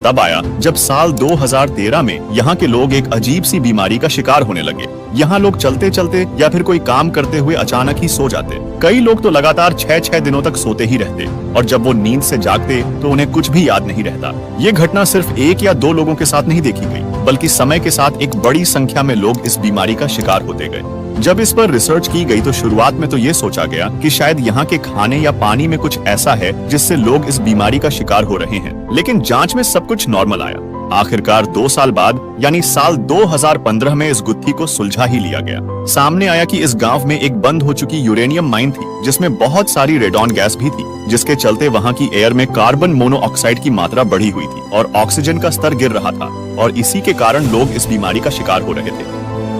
तब आया जब साल 2013 में यहाँ के लोग एक अजीब सी बीमारी का शिकार होने लगे। यहाँ लोग चलते चलते या फिर कोई काम करते हुए अचानक ही सो जाते। कई लोग तो लगातार 6-6 दिनों तक सोते ही रहते और जब वो नींद से जागते तो उन्हें कुछ भी याद नहीं रहता। ये घटना सिर्फ 1 या 2 लोगों के साथ नहीं देखी गई, बल्कि समय के साथ एक बड़ी संख्या में लोग इस बीमारी का शिकार होते गए। जब इस पर रिसर्च की गई तो शुरुआत में तो ये सोचा गया कि शायद यहाँ के खाने या पानी में कुछ ऐसा है जिससे लोग इस बीमारी का शिकार हो रहे हैं, लेकिन जांच में सब कुछ नॉर्मल आया। आखिरकार 2 साल बाद यानी साल 2015 में इस गुत्थी को सुलझा ही लिया गया। सामने आया कि इस गांव में एक बंद हो चुकी यूरेनियम माइन थी जिसमें बहुत सारी रेडॉन गैस भी थी, जिसके चलते वहां की एयर में कार्बन मोनोऑक्साइड की मात्रा बढ़ी हुई थी और ऑक्सीजन का स्तर गिर रहा था और इसी के कारण लोग इस बीमारी का शिकार हो रहे थे।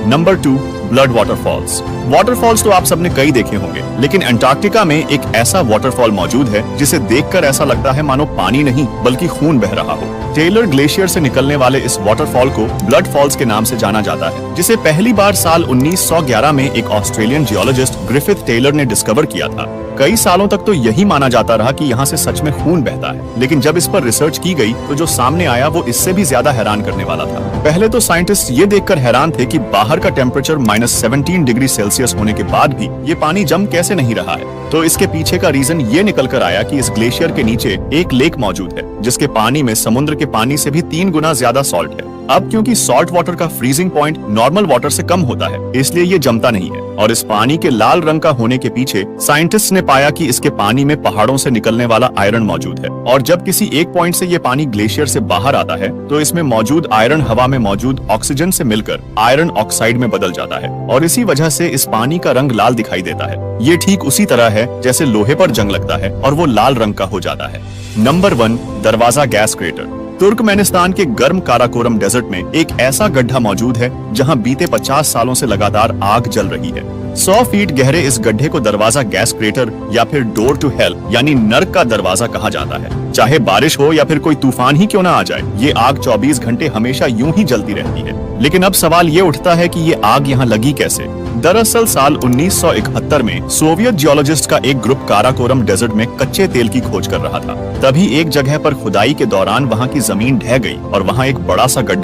Number 2, blood waterfalls. वाटरफॉल्स तो आप सबने कई देखे होंगे, लेकिन अंटार्कटिका में एक ऐसा वाटरफॉल मौजूद है जिसे देखकर ऐसा लगता है मानो पानी नहीं बल्कि खून बह रहा हो। टेलर ग्लेशियर से निकलने वाले इस वाटरफॉल को ब्लड फॉल्स के नाम से जाना जाता है, जिसे पहली बार साल 1911 में एक ऑस्ट्रेलियन जियोलॉजिस्ट ग्रिफिथ टेलर ने डिस्कवर किया था। कई सालों तक तो यही माना जाता रहा कि यहाँ से सच में खून बहता है, लेकिन जब इस पर रिसर्च की गई तो जो सामने आया वो इससे भी ज्यादा हैरान करने वाला था। पहले तो साइंटिस्ट ये देखकर हैरान थे कि बाहर का टेम्परेचर -17 डिग्री सेल्सियस होने के बाद भी ये पानी जम कैसे नहीं रहा है। तो इसके पीछे का रीजन ये निकल कर आया कि इस ग्लेशियर के नीचे एक लेक मौजूद है जिसके पानी में समुद्र के पानी से भी 3 गुना ज्यादा सॉल्ट है। अब क्योंकि सॉल्ट वाटर का फ्रीजिंग पॉइंट नॉर्मल वाटर से कम होता है, इसलिए ये जमता नहीं है और इस पानी के लाल रंग का होने के पीछे साइंटिस्ट ने पाया कि इसके पानी में पहाड़ों से निकलने वाला आयरन मौजूद है और जब किसी एक पॉइंट से ये पानी ग्लेशियर से बाहर आता है तो इसमें मौजूद आयरन हवा में मौजूद ऑक्सीजन से मिलकर आयरन ऑक्साइड में बदल जाता है और इसी वजह से इस पानी का रंग लाल दिखाई देता है। ये ठीक उसी तरह है जैसे लोहे पर जंग लगता है और वो लाल रंग का हो जाता है। नंबर 1, दरवाजा गैस क्रेटर। तुर्कमेनिस्तान के गर्म काराकोरम डेजर्ट में एक ऐसा गड्ढा मौजूद है जहां बीते 50 सालों से लगातार आग जल रही है। 100 फीट गहरे इस गड्ढे को दरवाजा गैस क्रेटर या फिर डोर टू हेल यानी नर्क का दरवाजा कहा जाता है। चाहे बारिश हो या फिर कोई तूफान ही क्यों ना आ जाए, ये आग 24 घंटे हमेशा यूं ही जलती रहती है। लेकिन अब सवाल ये उठता है कि ये आग यहाँ लगी कैसे। दरअसल साल 1971 में सोवियत जियोलॉजिस्ट का एक ग्रुप काराकोरम डेजर्ट में कच्चे तेल की खोज कर रहा था। तभी एक जगह पर खुदाई के दौरान वहाँ की जमीन ढह गई और वहाँ एक बड़ा सा गड्ढा